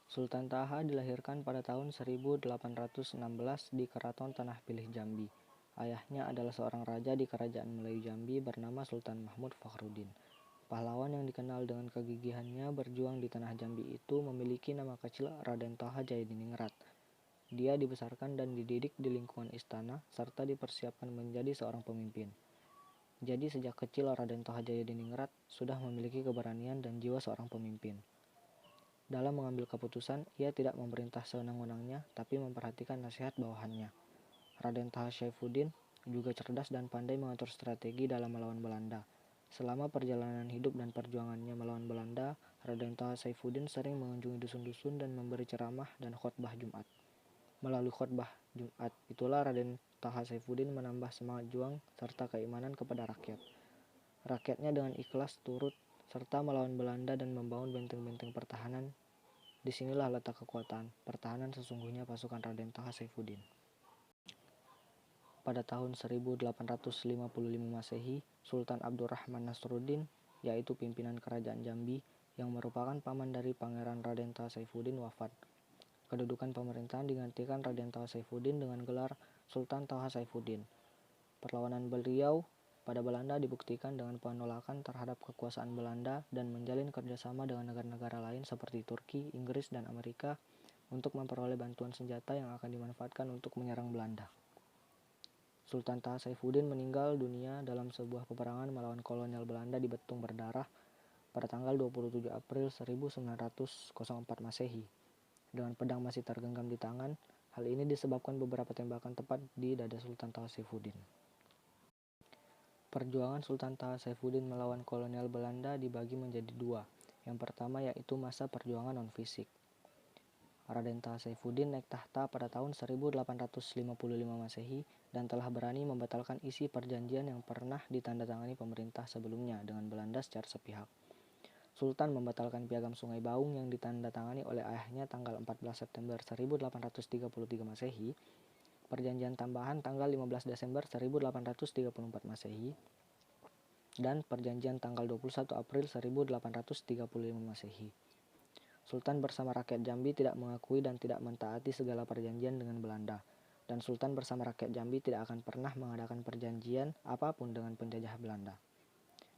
Sultan Taha dilahirkan pada tahun 1816 di Keraton Tanah Pilih Jambi. Ayahnya adalah seorang raja di Kerajaan Melayu Jambi bernama Sultan Mahmud Fakhruddin. Pahlawan yang dikenal dengan kegigihannya berjuang di Tanah Jambi itu memiliki nama kecil Raden Taha Jayadiningrat. Dia dibesarkan dan dididik di lingkungan istana serta dipersiapkan menjadi seorang pemimpin. Jadi sejak kecil Raden Taha Jayadiningrat sudah memiliki keberanian dan jiwa seorang pemimpin. Dalam mengambil keputusan, ia tidak memerintah sewenang-wenangnya, tapi memperhatikan nasihat bawahannya. Raden Taha Saifuddin juga cerdas dan pandai mengatur strategi dalam melawan Belanda. Selama perjalanan hidup dan perjuangannya melawan Belanda, Raden Taha Saifuddin sering mengunjungi dusun-dusun dan memberi ceramah dan khotbah Jumat. Melalui khotbah Jumat, itulah Raden Taha Saifuddin menambah semangat juang serta keimanan kepada rakyat. Rakyatnya dengan ikhlas turut serta melawan Belanda dan membangun benteng-benteng pertahanan. Disinilah letak kekuatan pertahanan sesungguhnya pasukan Raden Taha Saifuddin. Pada tahun 1855 Masehi, Sultan Abdurrahman Nasruddin, yaitu pimpinan kerajaan Jambi, yang merupakan paman dari Pangeran Raden Taha Saifuddin wafat. Kedudukan pemerintahan digantikan Raden Taha Saifuddin dengan gelar Sultan Taha Saifuddin. Perlawanan beliau pada Belanda dibuktikan dengan penolakan terhadap kekuasaan Belanda dan menjalin kerjasama dengan negara-negara lain seperti Turki, Inggris, dan Amerika untuk memperoleh bantuan senjata yang akan dimanfaatkan untuk menyerang Belanda. Sultan Taha Saifuddin meninggal dunia dalam sebuah peperangan melawan kolonial Belanda di Betung Berdarah pada tanggal 27 April 1904 Masehi. Dengan pedang masih tergenggam di tangan, hal ini disebabkan beberapa tembakan tepat di dada Sultan Taha Saifuddin. Perjuangan Sultan Taha Saifuddin melawan kolonial Belanda dibagi menjadi dua. Yang pertama yaitu masa perjuangan non-fisik. Raden Taha Saifuddin naik tahta pada tahun 1855 Masehi dan telah berani membatalkan isi perjanjian yang pernah ditandatangani pemerintah sebelumnya dengan Belanda secara sepihak. Sultan membatalkan Piagam Sungai Baung yang ditandatangani oleh ayahnya tanggal 14 September 1833 Masehi, perjanjian tambahan tanggal 15 Desember 1834 Masehi, dan perjanjian tanggal 21 April 1835 Masehi. Sultan bersama rakyat Jambi tidak mengakui dan tidak mentaati segala perjanjian dengan Belanda, dan Sultan bersama rakyat Jambi tidak akan pernah mengadakan perjanjian apapun dengan penjajah Belanda.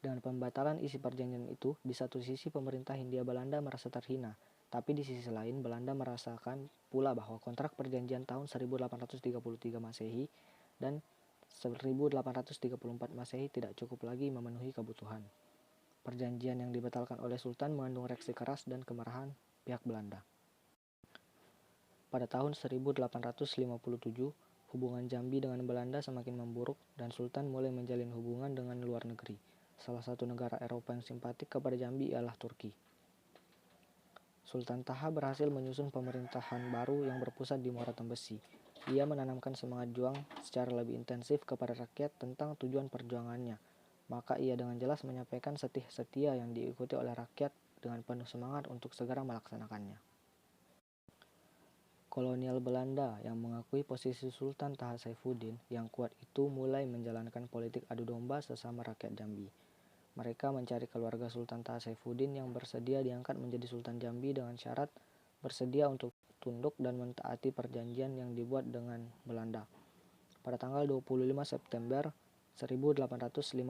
Dengan pembatalan isi perjanjian itu, di satu sisi pemerintah Hindia Belanda merasa terhina, tapi di sisi lain Belanda merasakan pula bahwa kontrak perjanjian tahun 1833 Masehi dan 1834 Masehi tidak cukup lagi memenuhi kebutuhan. Perjanjian yang dibatalkan oleh Sultan mengandung reaksi keras dan kemarahan pihak Belanda. Pada tahun 1857, hubungan Jambi dengan Belanda semakin memburuk dan Sultan mulai menjalin hubungan dengan luar negeri. Salah satu negara Eropa yang simpatik kepada Jambi ialah Turki. Sultan Taha berhasil menyusun pemerintahan baru yang berpusat di Muara Tembesi. Ia menanamkan semangat juang secara lebih intensif kepada rakyat tentang tujuan perjuangannya. Maka ia dengan jelas menyampaikan setia yang diikuti oleh rakyat dengan penuh semangat untuk segera melaksanakannya. Kolonial Belanda yang mengakui posisi Sultan Taha Saifuddin yang kuat itu mulai menjalankan politik adu domba sesama rakyat Jambi. Mereka mencari keluarga Sultan Taha Saifuddin yang bersedia diangkat menjadi Sultan Jambi dengan syarat bersedia untuk tunduk dan mentaati perjanjian yang dibuat dengan Belanda. Pada tanggal 25 September 1858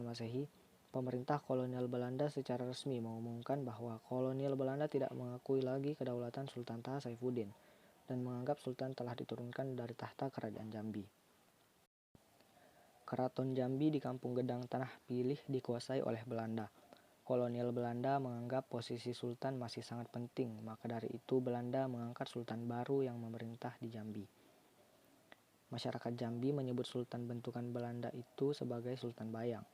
Masehi, pemerintah kolonial Belanda secara resmi mengumumkan bahwa kolonial Belanda tidak mengakui lagi kedaulatan Sultan Taha Saifuddin dan menganggap Sultan telah diturunkan dari tahta kerajaan Jambi. Keraton Jambi di Kampung Gedang Tanah Pilih dikuasai oleh Belanda. Kolonial Belanda menganggap posisi Sultan masih sangat penting, maka dari itu Belanda mengangkat Sultan baru yang memerintah di Jambi. Masyarakat Jambi menyebut Sultan bentukan Belanda itu sebagai Sultan Bayang.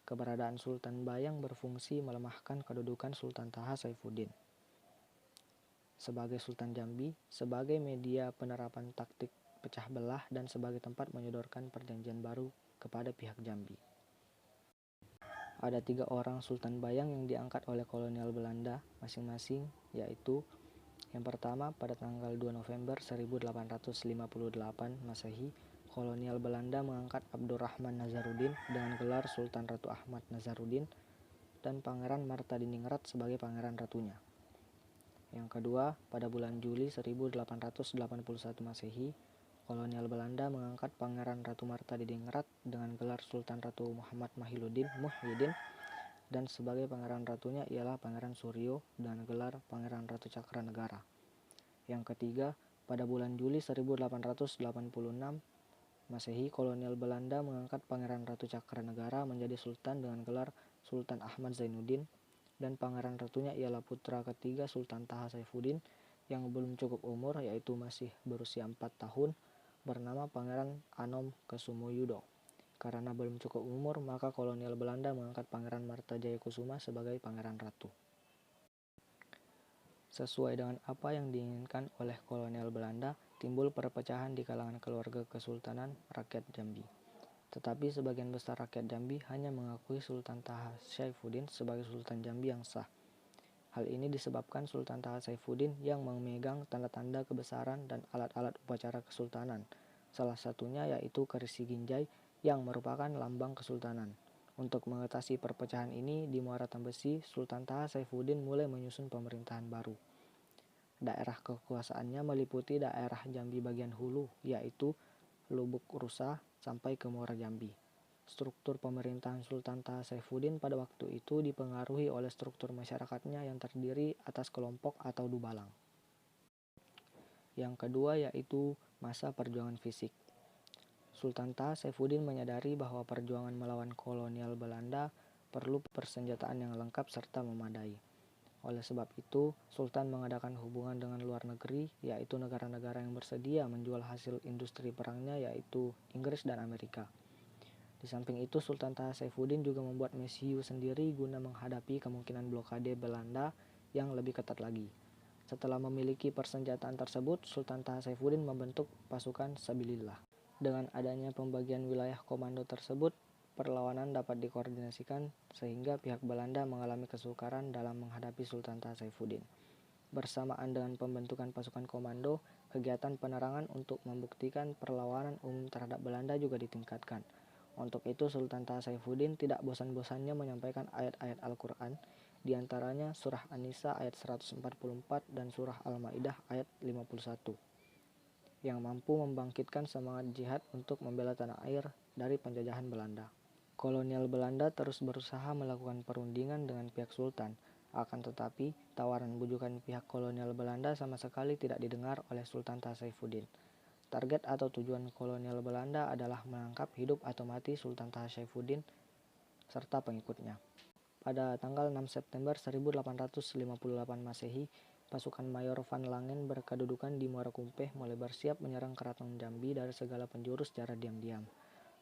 Keberadaan Sultan Bayang berfungsi melemahkan kedudukan Sultan Taha Saifuddin sebagai Sultan Jambi, sebagai media penerapan taktik pecah belah, dan sebagai tempat menyodorkan perjanjian baru kepada pihak Jambi. Ada 3 orang Sultan Bayang yang diangkat oleh kolonial Belanda masing-masing, yaitu yang pertama, pada tanggal 2 November 1858 Masehi, kolonial Belanda mengangkat Abdurrahman Nazaruddin dengan gelar Sultan Ratu Ahmad Nazaruddin dan Pangeran Martadiningrat sebagai pangeran ratunya. Yang kedua, pada bulan Juli 1881 Masehi, kolonial Belanda mengangkat Pangeran Ratu Marta Diningrat dengan gelar Sultan Ratu Muhammad Muhyiddin, dan sebagai pangeran ratunya ialah Pangeran Suryo dengan gelar Pangeran Ratu Cakranegara. Yang ketiga, pada bulan Juli 1886 Masehi, kolonial Belanda mengangkat Pangeran Ratu Cakranegara menjadi sultan dengan gelar Sultan Ahmad Zainuddin, dan pangeran ratunya ialah putra ketiga Sultan Taha Saifuddin yang belum cukup umur, yaitu masih berusia 4 tahun, bernama Pangeran Anom Kesumuyudo. Karena belum cukup umur, maka kolonial Belanda mengangkat Pangeran Marta Jayakusuma sebagai pangeran ratu. Sesuai dengan apa yang diinginkan oleh kolonial Belanda, timbul perpecahan di kalangan keluarga Kesultanan Rakyat Jambi. Tetapi sebagian besar rakyat Jambi hanya mengakui Sultan Taha Saifuddin sebagai Sultan Jambi yang sah. Hal ini disebabkan Sultan Taha Saifuddin yang memegang tanda-tanda kebesaran dan alat-alat upacara kesultanan, salah satunya yaitu kerisi Ginjai yang merupakan lambang kesultanan. Untuk mengatasi perpecahan ini, di Muara Tambesi, Sultan Taha Saifuddin mulai menyusun pemerintahan baru. Daerah kekuasaannya meliputi daerah Jambi bagian hulu, yaitu Lubuk Rusa sampai ke Muara Jambi. Struktur pemerintahan Sultan Taha Saifuddin pada waktu itu dipengaruhi oleh struktur masyarakatnya yang terdiri atas kelompok atau dubalang. Yang kedua yaitu masa perjuangan fisik. Sultan Taha Saifuddin menyadari bahwa perjuangan melawan kolonial Belanda perlu persenjataan yang lengkap serta memadai. Oleh sebab itu, Sultan mengadakan hubungan dengan luar negeri, yaitu negara-negara yang bersedia menjual hasil industri perangnya, yaitu Inggris dan Amerika. Di samping itu, Sultan Taha Saifuddin juga membuat misiu sendiri guna menghadapi kemungkinan blokade Belanda yang lebih ketat lagi. Setelah memiliki persenjataan tersebut, Sultan Taha Saifuddin membentuk pasukan Sabilillah. Dengan adanya pembagian wilayah komando tersebut, perlawanan dapat dikoordinasikan sehingga pihak Belanda mengalami kesukaran dalam menghadapi Sultan Taha Saifuddin. Bersamaan dengan pembentukan pasukan komando, kegiatan penerangan untuk membuktikan perlawanan umum terhadap Belanda juga ditingkatkan. Untuk itu, Sultan Taha Saifuddin tidak bosan-bosannya menyampaikan ayat-ayat Al-Quran, diantaranya Surah An-Nisa ayat 144 dan Surah Al-Ma'idah ayat 51, yang mampu membangkitkan semangat jihad untuk membela tanah air dari penjajahan Belanda. Kolonial Belanda terus berusaha melakukan perundingan dengan pihak Sultan, akan tetapi tawaran bujukan pihak kolonial Belanda sama sekali tidak didengar oleh Sultan Taha Saifuddin. Target atau tujuan kolonial Belanda adalah menangkap hidup atau mati Sultan Taha Saifuddin serta pengikutnya. Pada tanggal 6 September 1858 Masehi, pasukan Mayor Van Langen berkedudukan di Muara Kumpeh mulai bersiap menyerang Keraton Jambi dari segala penjuru secara diam-diam.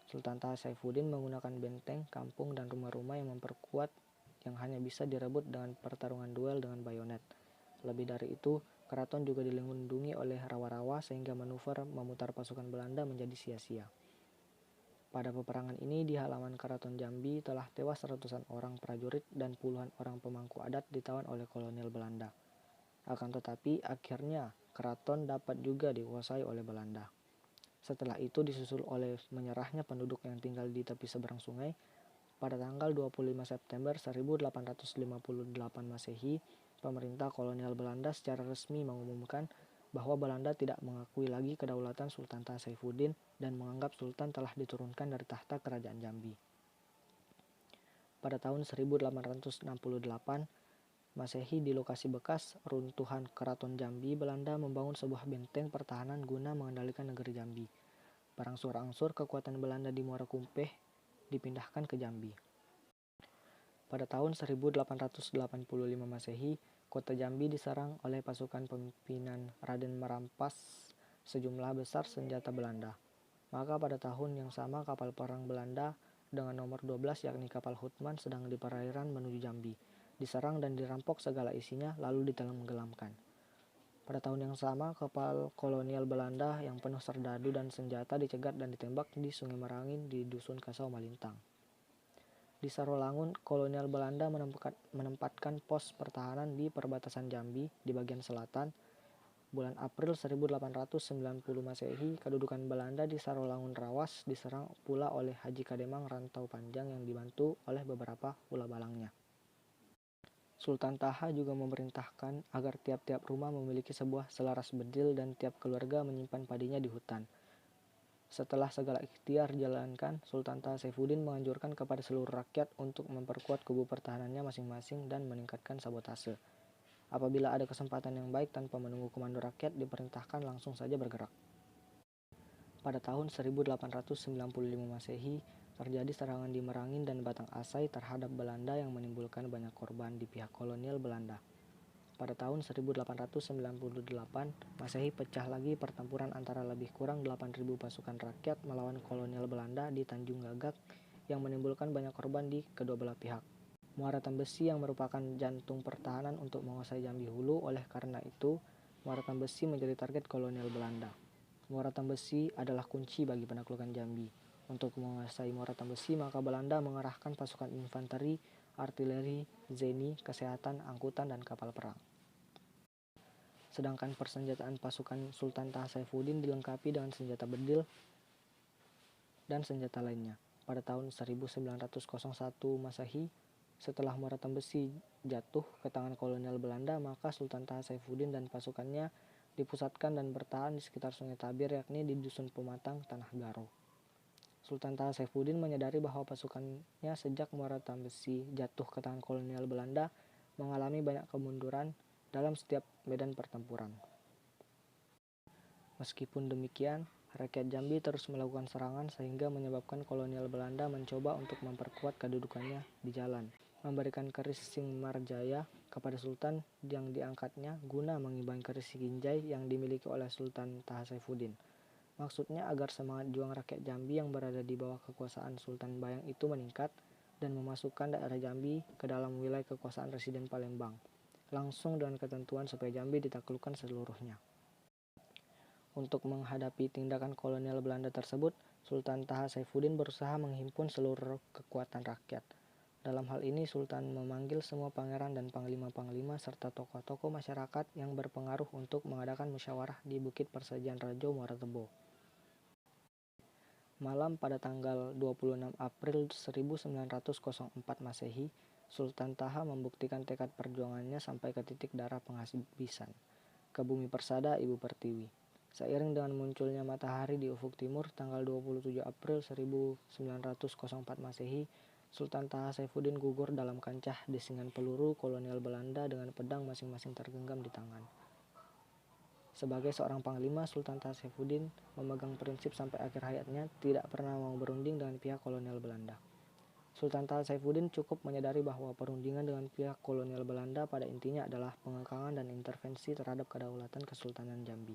Sultan Taha Saifuddin menggunakan benteng, kampung, dan rumah-rumah yang memperkuat yang hanya bisa direbut dengan pertarungan duel dengan bayonet. Lebih dari itu, keraton juga dilindungi oleh rawa-rawa sehingga manuver memutar pasukan Belanda menjadi sia-sia. Pada peperangan ini di halaman Keraton Jambi telah tewas ratusan orang prajurit dan puluhan orang pemangku adat ditawan oleh kolonial Belanda. Akan tetapi akhirnya keraton dapat juga dikuasai oleh Belanda. Setelah itu disusul oleh menyerahnya penduduk yang tinggal di tepi seberang sungai. Pada tanggal 25 September 1858 Masehi, pemerintah kolonial Belanda secara resmi mengumumkan bahwa Belanda tidak mengakui lagi kedaulatan Sultan Taha Saifuddin dan menganggap Sultan telah diturunkan dari tahta kerajaan Jambi. Pada tahun 1868 Masehi, di lokasi bekas runtuhan Keraton Jambi, Belanda membangun sebuah benteng pertahanan guna mengendalikan negeri Jambi. Berangsur-angsur kekuatan Belanda di Muara Kumpeh dipindahkan ke Jambi. Pada tahun 1885 Masehi, kota Jambi diserang oleh pasukan pimpinan Raden merampas sejumlah besar senjata Belanda. Maka pada tahun yang sama kapal perang Belanda dengan nomor 12 yakni kapal Hutman sedang di perairan menuju Jambi, diserang dan dirampok segala isinya lalu ditenggelamkan. Pada tahun yang sama, kapal kolonial Belanda yang penuh serdadu dan senjata dicegat dan ditembak di Sungai Merangin di Dusun Kasau Malintang. Di Sarolangun, kolonial Belanda menempatkan pos pertahanan di perbatasan Jambi di bagian selatan. Bulan April 1890 Masehi, kedudukan Belanda di Sarolangun Rawas diserang pula oleh Haji Kademang Rantau Panjang yang dibantu oleh beberapa ula balangnya. Sultan Taha juga memerintahkan agar tiap-tiap rumah memiliki sebuah selaras bedil dan tiap keluarga menyimpan padinya di hutan. Setelah segala ikhtiar dijalankan, Sultan Taha Saifuddin menganjurkan kepada seluruh rakyat untuk memperkuat kubu pertahanannya masing-masing dan meningkatkan sabotase. Apabila ada kesempatan yang baik tanpa menunggu komando rakyat, diperintahkan langsung saja bergerak. Pada tahun 1895 Masehi, terjadi serangan di Merangin dan Batang Asai terhadap Belanda yang menimbulkan banyak korban di pihak kolonial Belanda. Pada tahun 1898 Masehi pecah lagi pertempuran antara lebih kurang 8.000 pasukan rakyat melawan kolonial Belanda di Tanjung Gagak yang menimbulkan banyak korban di kedua belah pihak. Muara Tambesi yang merupakan jantung pertahanan untuk menguasai Jambi Hulu, oleh karena itu Muara Tambesi menjadi target kolonial Belanda. Muara Tambesi adalah kunci bagi penaklukan Jambi. Untuk menguasai Muara Tambesi, maka Belanda mengerahkan pasukan infanteri, artileri, zeni, kesehatan, angkutan, dan kapal perang. Sedangkan persenjataan pasukan Sultan Taha Saifuddin dilengkapi dengan senjata bedil dan senjata lainnya. Pada tahun 1901 Masehi, setelah Muara Tambesi jatuh ke tangan kolonial Belanda, maka Sultan Taha Saifuddin dan pasukannya dipusatkan dan bertahan di sekitar Sungai Tabir, yakni di Dusun Pematang, Tanah Garo. Sultan Taha Saifuddin menyadari bahwa pasukannya sejak Muara Tambesi jatuh ke tangan kolonial Belanda mengalami banyak kemunduran dalam setiap medan pertempuran. Meskipun demikian, rakyat Jambi terus melakukan serangan sehingga menyebabkan kolonial Belanda mencoba untuk memperkuat kedudukannya di jalan, memberikan keris Singmarjaya kepada Sultan yang diangkatnya guna mengimbangi keris Ginjai yang dimiliki oleh Sultan Taha Saifuddin. Maksudnya agar semangat juang rakyat Jambi yang berada di bawah kekuasaan Sultan Bayang itu meningkat dan memasukkan daerah Jambi ke dalam wilayah kekuasaan Residen Palembang, langsung dengan ketentuan supaya Jambi ditaklukkan seluruhnya. Untuk menghadapi tindakan kolonial Belanda tersebut, Sultan Taha Saifuddin berusaha menghimpun seluruh kekuatan rakyat. Dalam hal ini, Sultan memanggil semua pangeran dan panglima-panglima serta tokoh-tokoh masyarakat yang berpengaruh untuk mengadakan musyawarah di Bukit Persajian Rajo Muara Tebo. Malam pada tanggal 26 April 1904 Masehi, Sultan Taha membuktikan tekad perjuangannya sampai ke titik darah penghabisan, ke bumi persada Ibu Pertiwi. Seiring dengan munculnya matahari di ufuk timur, tanggal 27 April 1904 Masehi, Sultan Taha Saifuddin gugur dalam kancah desingan peluru kolonial Belanda dengan pedang masing-masing tergenggam di tangan. Sebagai seorang panglima, Sultan Taha Saifuddin memegang prinsip sampai akhir hayatnya tidak pernah mau berunding dengan pihak kolonial Belanda. Sultan Taha Saifuddin cukup menyadari bahwa perundingan dengan pihak kolonial Belanda pada intinya adalah pengekangan dan intervensi terhadap kedaulatan Kesultanan Jambi.